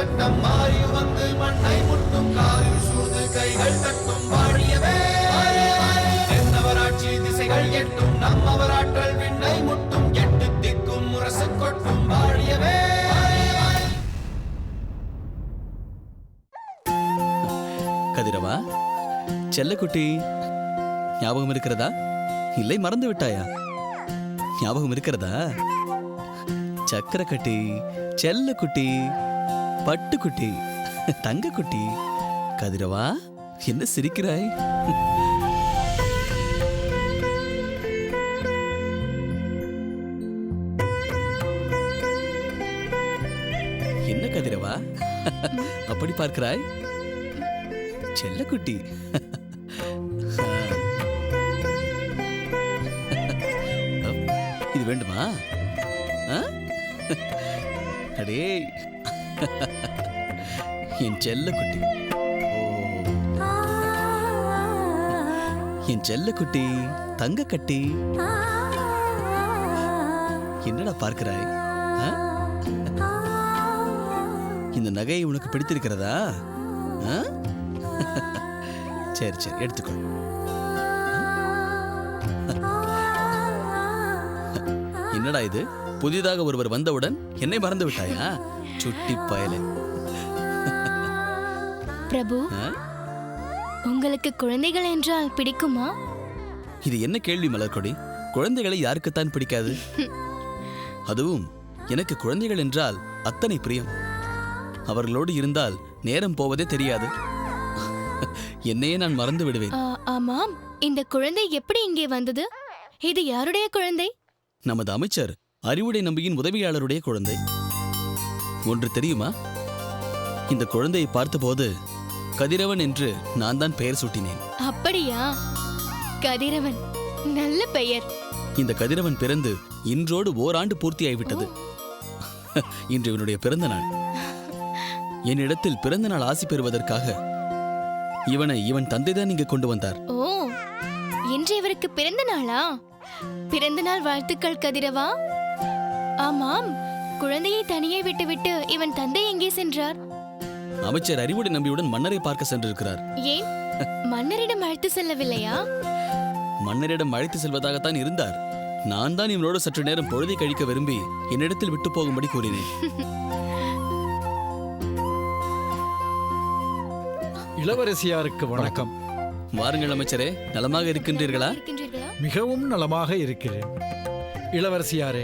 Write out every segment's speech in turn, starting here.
சட்டம் மாறி வந்து மண்ணை முட்டும் காலில் சூழ்ந்து கைகள் தட்டும் வாழியவே தென்னவராட்சி திசைகள் எட்டும் நம்மவராற்றல் விண்ணை முட்டும் எட்டு திக்கும் முரசு கொட்டும் வாழியவே. கதிரவா, செல்லக்குட்டி, ஞாபகம் இருக்கிறதா? இல்லை மறந்து விட்டாயா? ஞாபகம் இருக்கிறதா? சக்கரக்கட்டி, செல்லக்குட்டி, பட்டுக்குட்டி, தங்கக்குட்டி. கதிரவா, என்ன சிரிக்கிறாய்? என்ன கதிரவா அப்படி பார்க்கிறாய்? செல்லக்குட்டி, இது வேண்டுமா? அடே என் செல்லக்குட்டி, என் செல்லக்குட்டி, தங்க கட்டி, என்னடா பார்க்கிறாய்? இந்த நகை உனக்கு பிடித்திருக்கிறதா? சரி சரி, எடுத்துக்கோ. என்னடா இது, புதிதாக ஒருவர் வந்தவுடன் என்னை மறந்து விட்டாயா? சுட்டி பயலே. பிரபு, உங்களுக்கு குழந்தைகள் என்றால் பிடிக்குமா? இது என்ன கேள்வி மலர்கொடி? குழந்தைகளை யாருக்குத்தான் பிடிக்காது? அதுவும் எனக்கு குழந்தைகள் என்றால் அத்தனை பிரியம். அவர்களோடு இருந்தால் நேரம் போவதே தெரியாது. என்னையே நான் மறந்து விடுவேன். ஆமாம், இந்த குழந்தை எப்படி இங்கே வந்தது? இது யாருடைய குழந்தை? நமது அமைச்சர் அறிவுடை நம்பியின் உதவியாளருடைய குழந்தை. ஒன்று தெரியுமா? இந்த குழந்தையை பார்த்தபோது கதிரவன் என்று நான் தான் பெயர் சூட்டினேன். அப்படியா? கதிரவன், நல்ல பெயர். இந்த கதிரவன் பிறந்து இன்றோடு ஓராண்டு பூர்த்தியாகிவிட்டது. இன்று இவனுடைய பிறந்த நாள். என்னிடத்தில் பிறந்த நாள் ஆசி பெறுவதற்காக இவனை இவன் தந்தைதான் இங்கு கொண்டு வந்தார். ஓ, இன்று இவருக்கு பிறந்த நாளா? பிறந்த நாள் வாழ்த்துக்கள் கதிரவா. ஆமாம், குழந்தையை தனியே விட்டுவிட்டு இவன் தந்தை எங்கே சென்றார்? அமைச்சர் அறிவுடை நம்பியுடன் மன்னரை பார்க்க சென்றிருக்கிறார். ஏன், மன்னரிடம் அழைத்து செல்லவில்லையா? மன்னரிடம் அழைத்து செல்வதாகத்தான் இருந்தார். நான் தான் இவனோடு சற்று நேரம் பொழுதை கழிக்க விரும்பி என்னிடத்தில் விட்டு போகும்படி கூறினேன். இளவரசியாருக்கு வணக்கம். வாருங்கள் அமைச்சரே, நலமாக இருக்கின்றீர்களா? மிகவும் நலமாக இருக்கிறேன். இளவரசியாரே,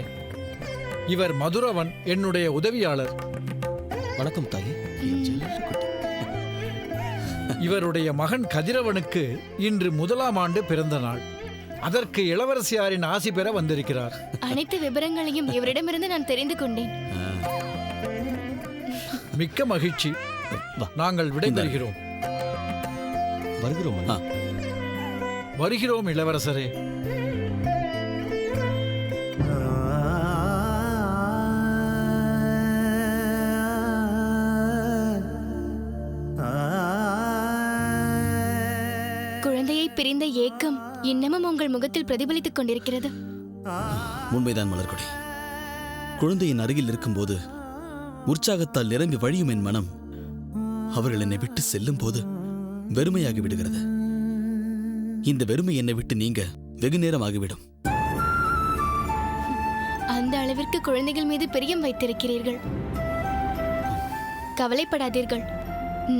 இவர் மதுரவன், என்னுடைய உதவியாளர். வணக்கம் தாயே. இவருடைய மகன் கதிரவனுக்கு இன்று 1ஆம் ஆண்டு பிறந்த நாள். அதற்கு இளவரசியாரின் ஆசி பெற வந்திருக்கிறார். அனைத்து விவரங்களையும் இவரிடமிருந்து நான் தெரிந்து கொண்டேன். மிக்க மகிழ்ச்சி. நாங்கள் விடைபெறுகிறோம். வருகிறோம். வருகிறோம் இளவரசரே. குழந்தையை பிரிந்த ஏக்கம் இன்னமும் உங்கள் முகத்தில் பிரதிபலித்துக் கொண்டிருக்கிறது. உண்மைதான் மலர்கொடி. குழந்தையின் அருகில் இருக்கும்போது உற்சாகத்தால் நிரம்பி வழியும் என் மனம் அவர்கள் என்னை விட்டு செல்லும் போது வெறுமையாகி விடுகிறது. இந்த வெறுமை என்னை விட்டு நீங்க வெகு நேரம் ஆகிவிடும். அந்த அளவிற்கு குழந்தைகள் மீது பிரியம் வைத்திருக்கிறீர்கள். கவலைப்படாதீர்கள்,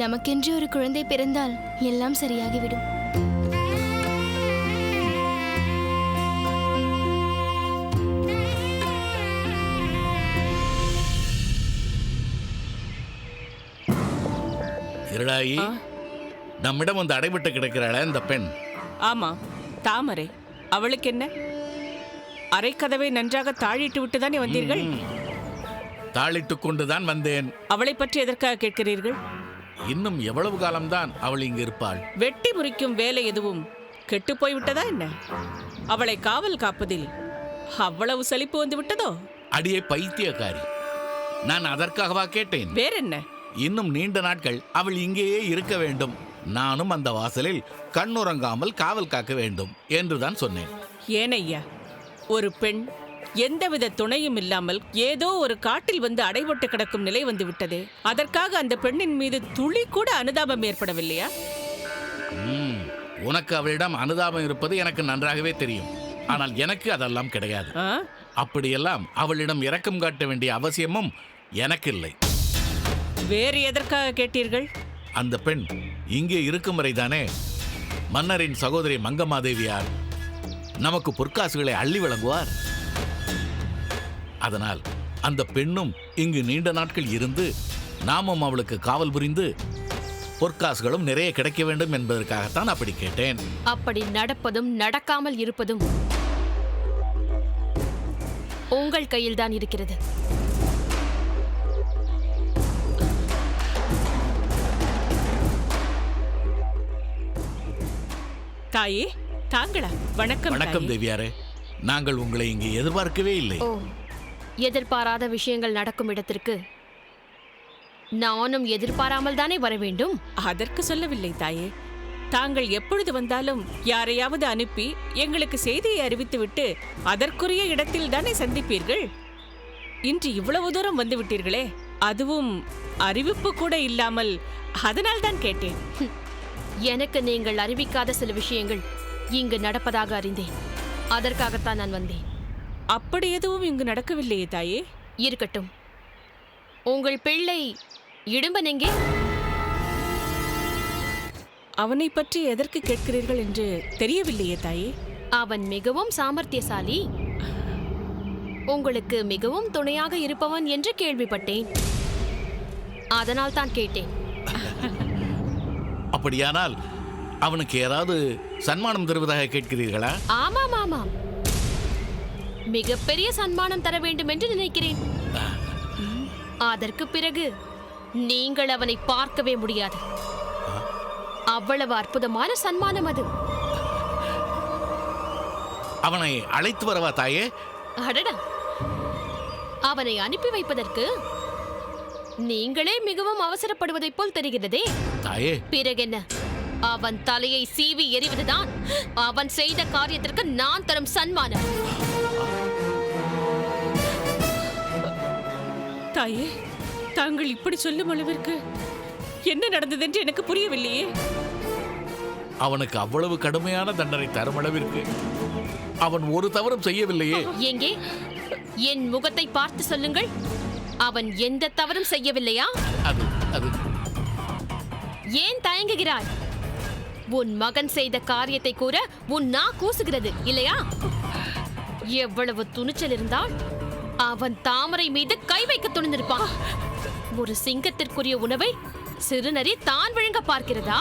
நமக்கென்று ஒரு குழந்தை பிறந்தால் எல்லாம் சரியாகிவிடும். இருளாயி, நம்மிடம் வந்து அடைபட்டு கிடக்கிறாள இந்த பெண். ஆமா, தாமரை. அவளுக்கு என்ன? அரைக்கதவை நன்றாக தாழிட்டு விட்டுதானே வந்தீர்கள்? தாளிட்டு கொண்டுதான் வந்தேன். அவளை பற்றி எதற்காக கேட்கிறீர்கள்? இன்னும் எவ்வளவு காலம்தான் அவள் இங்கு இருப்பாள்? வெட்டி முறிக்கும் வேலை எதுவும் கெட்டு போய்விட்டதா என்ன? அவளை காவல் காப்பதில் அவ்வளவு சலிப்பு வந்து விட்டதோ? அடியை பைத்தியக்காரி, நான் அதற்காகவா கேட்டேன்? வேறென்ன? இன்னும் நீண்ட நாட்கள் அவள் இங்கேயே இருக்க வேண்டும். நானும் அந்த வாசலில் கண்ணுறங்காமல் காவல் காக்க வேண்டும் என்றுதான் சொன்னேன். ஏனையா, ஒரு பெண் எந்தவித துணையும் இல்லாமல் ஏதோ ஒரு காட்டில் வந்து அடைபட்டு கிடக்கும் நிலை வந்து விட்டது. அதற்காக அந்த பெண்ணின் மீது துளி கூட அனுதாபம் ஏற்படவில்லையா? உனக்கு அவளிடம் அனுதாபம் இருப்பது எனக்கு நன்றாகவே தெரியும். ஆனால் எனக்கு அதெல்லாம் கிடையாது. அப்படியெல்லாம் அவளிடம் இரக்கம் காட்ட வேண்டிய அவசியமும் எனக்கு இல்லை. வேறு எதற்காக கேட்டீர்கள்? அந்த பெண் இங்கே இருக்கும் வரைதானே மன்னரின் சகோதரி மங்கம்மாதேவியார் நமக்கு பொற்காசுகளை அள்ளி வழங்குவார். அதனால் அந்த பெண்ணும் இங்கு நீண்ட நாட்கள் இருந்து நாமும் அவளுக்கு காவல் புரிந்து பொற்காசுகளும் நிறைய கிடைக்க வேண்டும் என்பதற்காகத்தான் அப்படி கேட்டேன். அப்படி நடப்பதும் நடக்காமல் இருப்பதும் உங்கள் கையில்தான் இருக்கிறது. தாயே, தாங்களா? வணக்கம். வணக்கம் தேவியாரே. நாங்கள் உங்களை இங்கே எதிர்பார்க்கவே இல்லை. ஓ, எதிர்பாராத விஷயங்கள் நடக்கும் இடத்திற்கு நானும் எதிர்பாராமல் தானே வர வேண்டும். அதற்கு சொல்லவில்லை தாயே. தாங்கள் எப்பொழுது வந்தாலும் யாரையாவது அனுப்பி எங்களுக்கு செய்தியை அறிவித்துவிட்டு அதற்குரிய இடத்தில் தானே சந்திப்பீர்கள். இன்று இவ்வளவு தூரம் வந்து விட்டீர்களே, அதுவும் அறிவிப்பு கூட இல்லாமல். அதனால் தான் கேட்டேன். எனக்கு நீங்கள் அறிவிக்காத சில விஷயங்கள் இங்கு நடப்பதாக அறிந்தேன். அதற்காகத்தான் நான் வந்தேன். அப்படி எதுவும் இங்கு நடக்கவில்லையே தாயே. இருக்கட்டும். உங்கள் பிள்ளை இடும்பன் எங்கே? அவனை பற்றி எதற்கு கேட்கிறீர்கள் என்று தெரியவில்லையே தாயே. அவன் மிகவும் சாமர்த்தியசாலி, உங்களுக்கு மிகவும் துணையாக இருப்பவன் என்று கேள்விப்பட்டேன். அதனால் தான் கேட்டேன். அப்படியானால் அவனுக்கு ஏதாவது சன்மானம் தருவதாக கேட்கிறீர்களா? ஆமாம் ஆமாம், மிகப்பெரிய சன்மானம் தர வேண்டும் என்று நினைக்கிறேன். அதற்கு பிறகு நீங்கள் அவனை பார்க்கவே முடியாது. அவ்வளவு அற்புதமான சன்மானம் அது. அவனை அழைத்து வரவா தாயே? அடடா, அவனை அனுப்பி வைப்பதற்கு நீங்களே மிகவும் அவசரப்படுவதைப் போல் தெரிகிறதே. தாயே, பிறகென்ன, அவன் தலையை சீவி எறிவதுதான் அவன் செய்த காரியத்திற்கு நான் தரும் சன்மானம். தாயே, தாங்கள் இப்படி சொல்லும் அளவிற்கு என்ன நடந்தது என்று எனக்கு புரியவில்லையே. அவனுக்கு அவ்வளவு கடுமையான தண்டனை தரும் அளவிற்கு அவன் ஒரு தவறும் செய்யவில்லையே. எங்கே என் முகத்தை பார்த்து சொல்லுங்கள். அவன் எந்த தவறும் செய்யவில்லையா? அது அது ஏன் தயங்குகிறாய்? உன் மகன் செய்த காரியத்தை கூற உன் நா கூசுகிறது இல்லையா? எவ்வளவு துணிச்சல் இருந்தால் அவன் தாமரை மீது கை வைக்க துணிந்திருப்பான். ஒரு சிங்கத்திற்குரிய உணவை சிறுநரி தான் விழுங்க பார்க்கிறதா?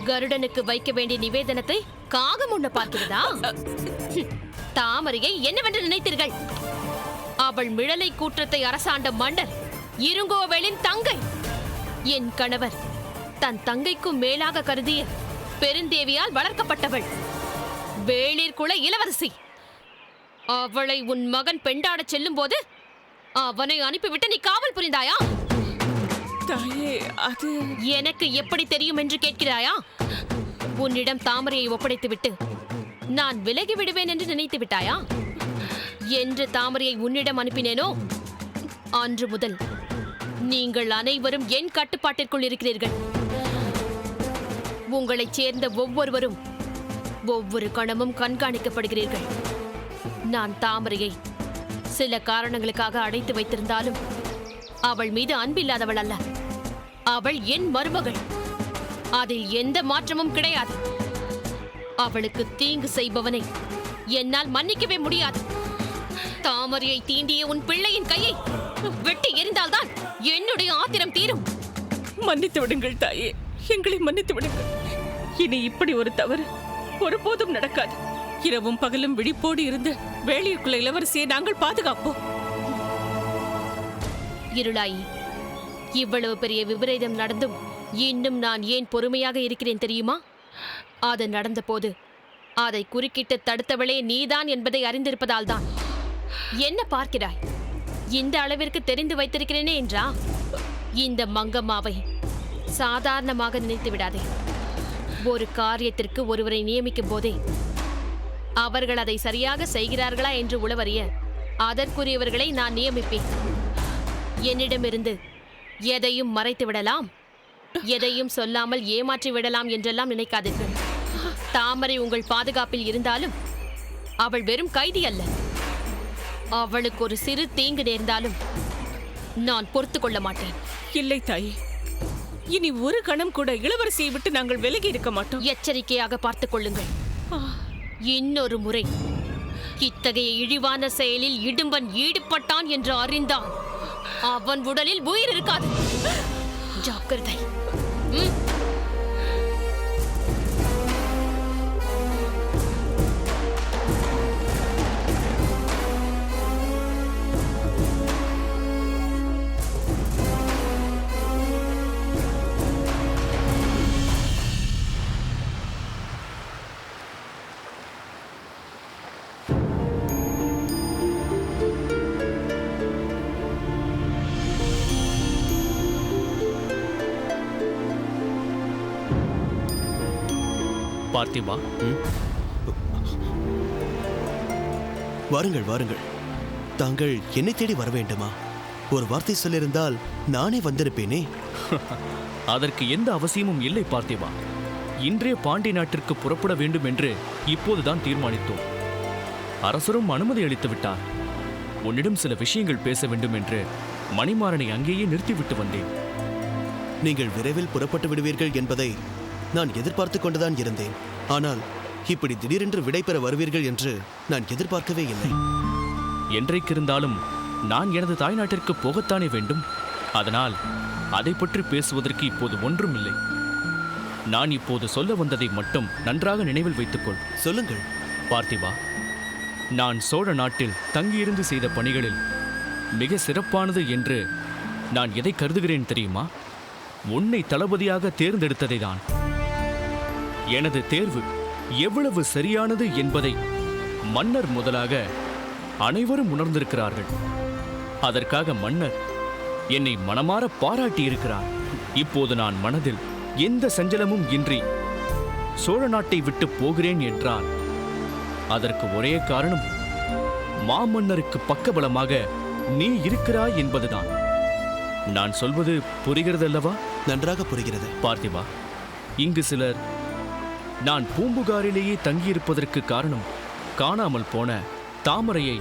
கருடனுக்கு வைக்க வேண்டிய நிவேதனத்தை காகம் உண்ண பார்க்கிறதா? தாமரையை என்னவென்று நினைத்தீர்கள்? அவள் மிழலை கூற்றத்தை அரசாண்ட மன்னர் இருங்கோவேளின் தங்கை. என் கணவர் தன் தங்கைக்கும் மேலாக கருதிய பெருந்தேவியால் வளர்க்கப்பட்டவள். வேளிர் குல இளவரசி. அவளை உன் மகன் பெண்டாடச் செல்லும் போது அவனை அனுப்பிவிட்டு நீ காவல் புரிந்தாயா? தாயே, அது எனக்கு எப்படி தெரியும் என்று கேட்கிறாயா? உன்னிடம் தாமரையை ஒப்படைத்துவிட்டு நான் விலகி விடுவேன் என்று நினைத்து விட்டாயா? என்று தாமரையை உன்னிடம் அனுப்பினேனோ அன்று முதல் நீங்கள் அனைவரும் என் கட்டுப்பாட்டிற்குள் இருக்கிறீர்கள். உங்களைச் சேர்ந்த ஒவ்வொருவரும் ஒவ்வொரு கணமும் கண்காணிக்கப்படுகிறீர்கள். நான் தாமரையை சில காரணங்களுக்காக அடைத்து வைத்திருந்தாலும் அவள் மீது அன்பில்லாதவள் அல்ல. அவள் என் மருமகள். அதில் எந்த மாற்றமும் கிடையாது. அவளுக்கு தீங்கு செய்பவனை என்னால் மன்னிக்கவே முடியாது. தாமரையை தீண்டிய உன் பிள்ளையின் கையை வெட்டி எறிந்தால்தான் என்னுடைய ஆத்திரம் தீரும். மன்னித்து விடுங்கள் தாயே, எங்களை மன்னித்து விடுங்கள். இனி இப்படி ஒரு தவறு ஒருபோதும் நடக்காது. இரவும் பகலும் விழிப்போடு இருந்து வேளியிருக்குள்ள இளவரசியை நாங்கள் பாதுகாப்போம். இருளாயி, இவ்வளவு பெரிய விபரீதம் நடந்தும் இன்னும் நான் ஏன் பொறுமையாக இருக்கிறேன் தெரியுமா? அது நடந்த போது அதை குறுக்கிட்டு தடுத்தவளே நீதான் என்பதை அறிந்திருப்பதால் தான். என்ன பார்க்கிறாய்? இந்த அளவிற்கு தெரிந்து வைத்திருக்கிறேனே என்றா? இந்த மங்கம்மாவை சாதாரணமாக நினைத்து விடாதே. ஒரு காரியத்திற்கு ஒருவரை நியமிக்கும் போதே அவர்கள் அதை சரியாக செய்கிறார்களா என்று உளவறிய அதற்குரியவர்களை நான் நியமிப்பேன். என்னிடமிருந்து எதையும் மறைத்து விடலாம், எதையும் சொல்லாமல் ஏமாற்றி விடலாம் என்றெல்லாம் நினைக்காதீர்கள். தாமரை உங்கள் பாதுகாப்பில் இருந்தாலும் அவள் வெறும் கைதி அல்ல. அவளுக்கு ஒரு சிறு தீங்கு நேர்ந்தாலும் நான் பொறுத்து கொள்ள மாட்டேன். இல்லை தாயே, இனி ஒரு கணம் கூட இளவரசியை விட்டு நாங்கள் விலகி இருக்க மாட்டோம். எச்சரிக்கையாக பார்த்துக் கொள்ளுங்கள். இன்னொரு முறை இத்தகைய இழிவான செயலில் இடும்பன் ஈடுபட்டான் என்று அறிந்தான் அவன் உடலில் உயிர் இருக்காது. ஜாக்கிரதை. பார்த்திபா, வாருங்கள் வாருங்கள். தாங்கள் என்னை தேடி வர வேண்டுமா? ஒரு வார்த்தை சொல்லியிருந்தால் நானே வந்திருப்பேனே. அதற்கு எந்த அவசியமும் இல்லை பார்த்திபா. இன்றைய பாண்டி நாட்டிற்கு புறப்பட வேண்டும் என்று இப்போதுதான் தீர்மானித்தோம். அரசரும் அனுமதி அளித்து விட்டார். உன்னிடம் சில விஷயங்கள் பேச வேண்டும் என்று மணிமாறனை அங்கேயே நிறுத்திவிட்டு வந்தேன். நீங்கள் விரைவில் புறப்பட்டு விடுவீர்கள் என்பதை நான் எதிர்பார்த்து கொண்டுதான் இருந்தேன். ஆனால் இப்படி திடீரென்று விடை பெற வருவீர்கள் என்று நான் எதிர்பார்க்கவே இல்லை. என்றைக்கிருந்தாலும் நான் எனது தாய்நாட்டிற்கு போகத்தானே வேண்டும். அதனால் அதை பற்றி பேசுவதற்கு இப்போது ஒன்றும் இல்லை. நான் இப்போது சொல்ல வந்ததை மட்டும் நன்றாக நினைவில் வைத்துக்கொள். சொல்லுங்கள். பார்த்திபா, நான் சோழ நாட்டில் தங்கியிருந்து செய்த பணிகளில் மிக சிறப்பானது என்று நான் எதை கருதுகிறேன் தெரியுமா? உன்னை தளபதியாக தேர்ந்தெடுத்ததை தான். எனது தேர்வு எவ்வளவு சரியானது என்பதை மன்னர் முதலாக அனைவரும் உணர்ந்திருக்கிறார்கள். அதற்காக மன்னர் என்னை மனமாற பாராட்டியிருக்கிறார். இப்போது நான் மனதில் எந்த சஞ்சலமும் இன்றி சோழ நாட்டை விட்டு போகிறேன் என்றால் அதற்கு ஒரே காரணம் மாமன்னருக்கு பக்கபலமாக நீ இருக்கிறாய் என்பதுதான். நான் சொல்வது புரிகிறதல்லவா? நன்றாக புரிகிறது. பார்த்திபா, இங்கு சிலர் நான் பூம்புகாரிலேயே தங்கியிருப்பதற்கு காரணம் காணாமல் போன தாமரையை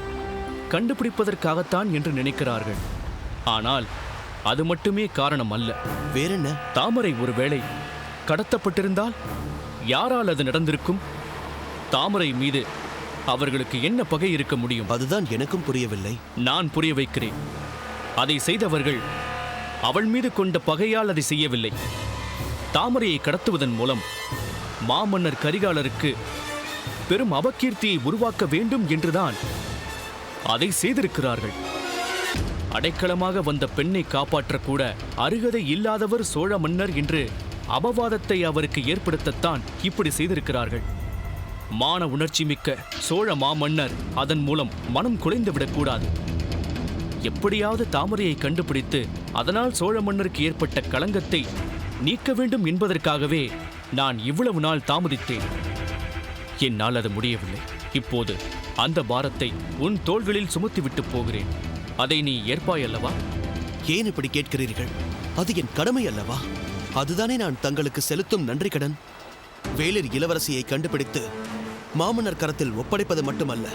கண்டுபிடிப்பதற்காகத்தான் என்று நினைக்கிறார்கள். ஆனால் அது மட்டுமே காரணம் அல்ல. வேறென்ன? தாமரை ஒருவேளை கடத்தப்பட்டிருந்தால் யாரால் அது நடந்திருக்கும்? தாமரை மீது அவர்களுக்கு என்ன பகை இருக்க முடியும்? அதுதான் எனக்கும் புரியவில்லை. நான் புரிய வைக்கிறேன். அதை செய்தவர்கள் அவள் மீது கொண்ட பகையால் அதை செய்யவில்லை. தாமரையை கடத்துவதன் மூலம் மாமன்னர் கரிகாலருக்கு பெரும் அபகீர்த்தியை உருவாக்க வேண்டும் என்றுதான் அதை செய்திருக்கிறார்கள். அடைக்கலமாக வந்த பெண்ணை காப்பாற்றக்கூட அருகதை இல்லாதவர் சோழ மன்னர் என்று அபவாதத்தை அவருக்கு ஏற்படுத்தத்தான் இப்படி செய்திருக்கிறார்கள். மான உணர்ச்சி மிக்க சோழ மாமன்னர் அதன் மூலம் மனம் குலைந்துவிடக்கூடாது. எப்படியாவது தாமரையை கண்டுபிடித்து அதனால் சோழ மன்னருக்கு ஏற்பட்ட களங்கத்தை நீக்க வேண்டும் என்பதற்காகவே நான் இவ்வளவு நாள் தாமதித்தேன். என்னால் அது முடியவில்லை. இப்போது அந்த பாரத்தை உன் தோள்களில் சுமத்திவிட்டு போகிறேன். அதை நீ ஏற்பாய் அல்லவா? ஏன் இப்படி கேட்கிறீர்கள்? அது என் கடமை அல்லவா? அதுதானே நான் தங்களுக்கு செலுத்தும் நன்றி கடன். வேளிர் இளவரசியை கண்டுபிடித்து மாமன்னர் கரத்தில் ஒப்படைப்பது மட்டுமல்ல,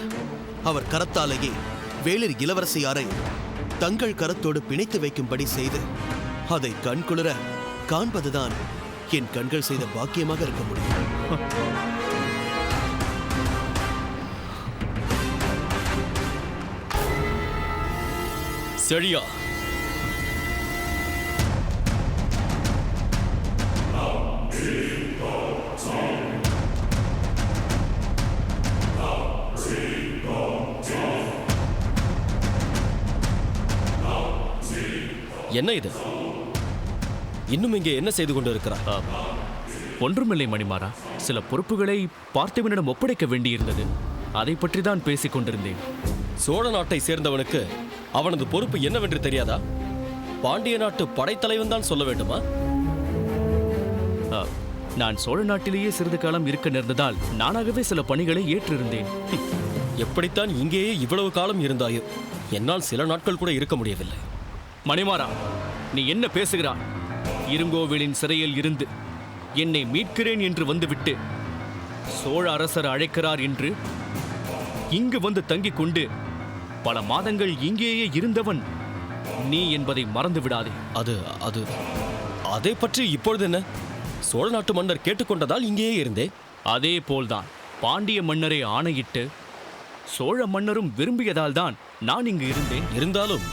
அவர் கரத்தாலேயே வேளிர் இளவரசியாரை தங்கள் கரத்தோடு பிணைத்து வைக்கும்படி செய்து அதை கண்குளிர காண்பதுதான் என் கண்கள் செய்த பாக்கியமாக இருக்க முடியும். சரியா? என்ன இது? இன்னும் இங்கே என்ன செய்து கொண்டு இருக்கிறார்? ஒன்றுமில்லை மணிமாறா. சில பொறுப்புகளை பார்த்திபனிடம் ஒப்படைக்க வேண்டியிருந்தது. அதை பற்றி தான் பேசிக் கொண்டிருந்தேன். சோழ நாட்டை சேர்ந்தவனுக்கு அவனது பொறுப்பு என்னவென்று தெரியாதா? பாண்டிய நாட்டு படைத்தலைவன் தான் சொல்ல வேண்டுமா? நான் சோழ நாட்டிலேயே சிறிது காலம் இருக்க நேர்ந்ததால் நானாகவே சில பணிகளை ஏற்றிருந்தேன். எப்படித்தான் இங்கேயே இவ்வளவு காலம் இருந்தாயோ? என்னால் சில நாட்கள் கூட இருக்க முடியவில்லை. மணிமாறா, நீ என்ன பேசுகிறாய்? இருங்கோவேலின் சிறையில் இருந்து என்னை மீட்கிறேன் என்று வந்துவிட்டு சோழ அரசர் அழைக்கிறார் என்று இங்கு வந்து தங்கிக் கொண்டு பல மாதங்கள் இங்கேயே இருந்தவன் நீ என்பதை மறந்து விடாதே. அதை பற்றி இப்பொழுது என்ன? சோழ நாட்டு மன்னர் கேட்டுக்கொண்டதால் இங்கேயே இருந்தேன். அதே போல்தான் பாண்டிய மன்னரை ஆணையிட்டு சோழ மன்னரும் விரும்பியதால் தான் நான் இங்கு இருந்தேன். இருந்தாலும்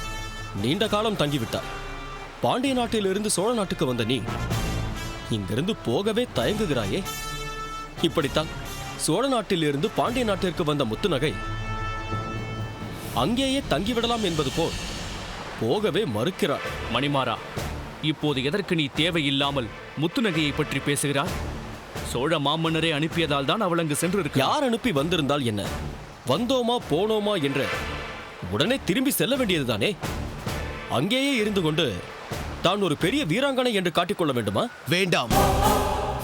நீண்ட காலம் தங்கிவிட்டார். பாண்டிய நாட்டிலிருந்து சோழ நாட்டுக்கு வந்த நீ இங்கிருந்து போகவே தயங்குகிறாயே? இப்படித்தான் சோழ நாட்டிலிருந்து பாண்டிய நாட்டிற்கு வந்த முத்துநகை அங்கேயே தங்கிவிடலாம் என்பது போல் போகவே மறுக்கிறார். மணிமாறா, இப்போது எதற்கு நீ தேவையில்லாமல் முத்துநகையை பற்றி பேசுகிறாய்? சோழ மாமன்னரை அனுப்பியதால் தான் அவள் அங்கு சென்று யார் அனுப்பி வந்திருந்தால் என்ன? வந்தோமா போனோமா என்று உடனே திரும்பி செல்ல வேண்டியதுதானே? அங்கேயே இருந்து கொண்டு தான் ஒரு பெரிய வீராங்கனை என்று காட்டிக்கொள்ள வேண்டுமா? வேண்டாம்.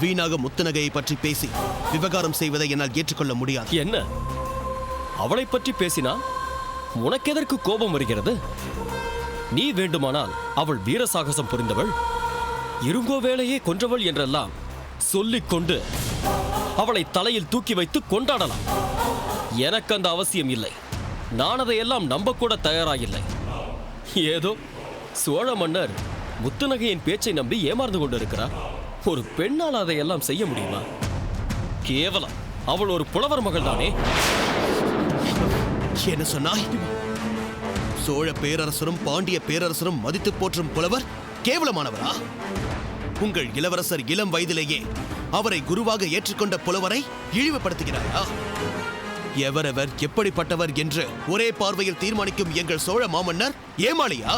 வீணாக முத்துநகையை பற்றி பேசி விவகாரம் செய்வதை என்னால் ஏற்றுக்கொள்ள முடியாது. என்ன, அவளை பற்றி பேசினா உனக்கு எதற்கு கோபம் வருகிறது? நீ வேண்டுமானால் அவள் வீர சாகசம் புரிந்தவள், இருங்கோவேளையே கொன்றவள் என்றெல்லாம் சொல்லிக்கொண்டு அவளை தலையில் தூக்கி வைத்து கொண்டாடலாம். எனக்கு அந்த அவசியம் இல்லை. நான் அதையெல்லாம் நம்பக்கூட தயாராகில்லை. ஏதோ சோழ மன்னர் முத்துநகையின் பேச்சை நம்பி ஏமாந்து கொண்டிருக்கிறார். ஒரு பெண்ணால் அதையெல்லாம் செய்ய முடியுமா? கேவலம். அவள் ஒரு புலவர் மகள் தானே. என்ன சொன்னாய்? சோழ பேரரசரும் பாண்டிய பேரரசரும் மதித்து போற்றும் புலவர் கேவலமானவரா? உங்கள் இளவரசர் இளம் வயதிலேயே அவரை குருவாக ஏற்றுக்கொண்ட புலவரை இழிவுபடுத்துகிறாயா? எவரவர் எப்படிப்பட்டவர் என்று ஒரே பார்வையில் தீர்மானிக்கும் எங்கள் சோழ மாமன்னர் ஏமாளியா?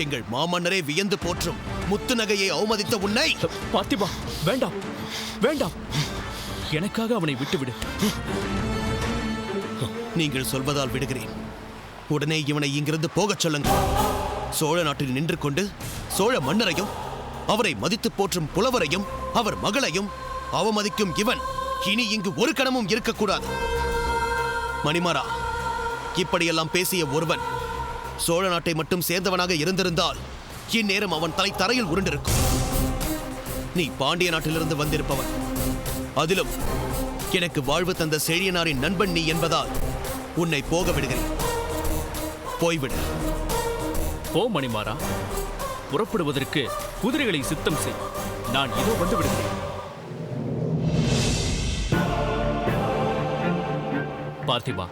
எங்கள் மாமன்னரை வியந்து போற்றும் முத்துநகையை அவமதித்த உன்னை... பார்த்திபா, வேண்டாம் வேண்டாம், எனக்காக அவனை விட்டுவிடு. நீங்கள் சொல்வதால் விடுகிறேன். உடனே இவனை இங்கிருந்து போகச் சொல்லுங்கள். சோழ நாட்டில் நின்று கொண்டு சோழ மன்னரையும் அவரை மதித்து போற்றும் புலவரையும் அவர் மகளையும் அவமதிக்கும் இவன் இனி இங்கு ஒரு கணமும் இருக்கக்கூடாது. மணிமாறா, இப்படியெல்லாம் பேசிய ஒருவன் சோழ நாட்டை மட்டும் சேர்ந்தவனாக இருந்திருந்தால் இந்நேரம் அவன் தலை தரையில் உருண்டிருக்கும். நீ பாண்டிய நாட்டிலிருந்து வந்திருப்பவன், அதிலும் எனக்கு வாழ்வு தந்த செழியனாரின் நண்பன் நீ என்பதால் உன்னை போக விடுகிறேன். போய்விடு. போ மணிமாறா, புறப்படுவதற்கு குதிரைகளை சித்தம் செய். நான் இதோ வந்து விடுகிறேன். பார்த்திபா,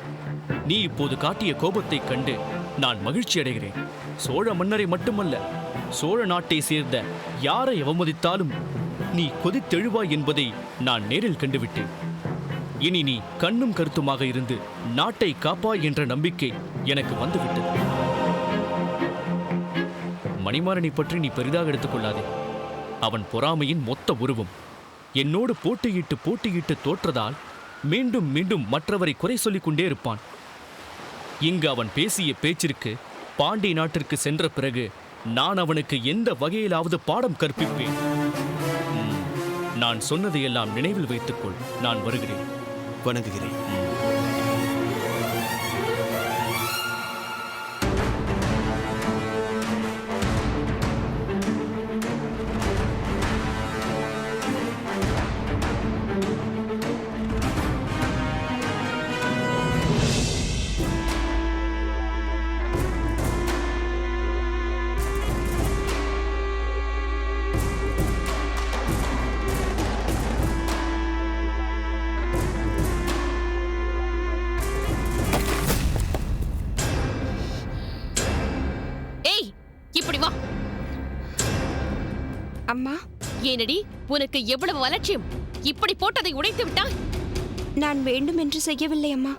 நீ இப்போது காட்டிய கோபத்தைக் கண்டு நான் மகிழ்ச்சி அடைகிறேன். சோழ மன்னரை மட்டுமல்ல, சோழ நாட்டை சேர்ந்த யாரை அவமதித்தாலும் நீ கொதித்தெழுவாய் என்பதை நான் நேரில் கண்டுவிட்டேன். இனி நீ கண்ணும் கருத்துமாக இருந்து நாட்டை காப்பாய் என்ற நம்பிக்கை எனக்கு வந்துவிட்டது. மணிமாறனை பற்றி நீ பெரிதாக எடுத்துக்கொள்ளாதே. அவன் பொறாமையின் மொத்த உருவம். என்னோடு போட்டியிட்டு தோற்றதால் மீண்டும் மீண்டும் மற்றவரை குறை சொல்லிக் கொண்டே இருப்பான். இங்கு அவன் பேசிய பேச்சிற்கு பாண்டிய நாட்டிற்கு சென்ற பிறகு நான் அவனுக்கு எந்த வகையிலாவது பாடம் கற்பிப்பேன். நான் சொன்னதையெல்லாம் நினைவில் வைத்துக்கொள். நான் வருகிறேன். வணங்குகிறேன். அம்மா, ஏனடி உனக்கு எவ்வளவு அலட்சியம்! இப்படி போட்டதை உடைத்து விட்டாய். நான் வேண்டும் என்று செய்யவில்லை அம்மா.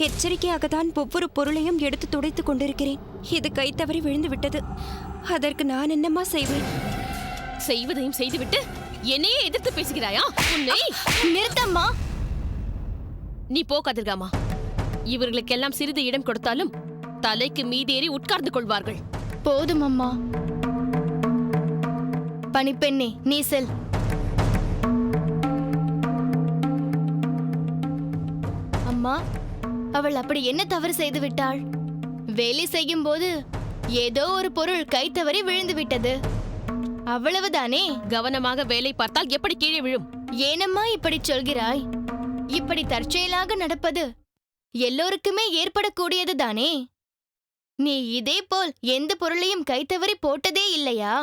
எச்சரிக்கையாக தான் ஒவ்வொரு பொருளையும் எடுத்து துடைத்துக் கொண்டிருக்கிறேன். இது கை தவறி விழுந்து விட்டது. அதற்கு நான் என்னம்மா செய்வேன்? செய்வதையும் செய்துவிட்டு என்னையே எதிர்த்து பேசுகிறாயா? உன்னை நிறுத்தம்மா. நீ போ கதிர்காமா. இவர்களுக்கெல்லாம் சிறிது இடம் கொடுத்தாலும் தலைக்கு மீதேறி உட்கார்ந்து கொள்வார்கள். போதும் அம்மா. பணிப்பெண்ணே, நீ செல். அம்மா, அவள் அப்படி என்ன தவறு செய்து விட்டாள்? வேலை செய்யும் போது ஏதோ ஒரு பொருள் கை தவறி விழுந்து விட்டது, அவ்வளவுதானே. கவனமாக வேலை பார்த்தால் எப்படி கீழே விழும்? ஏனம்மா இப்படி சொல்கிறாய்? இப்படி தற்செயலாக நடப்பது எல்லோருக்குமே ஏற்படக்கூடியது தானே. நீ இதே போல் எந்த பொருளையும் கை தவறி போட்டதே இல்லையா?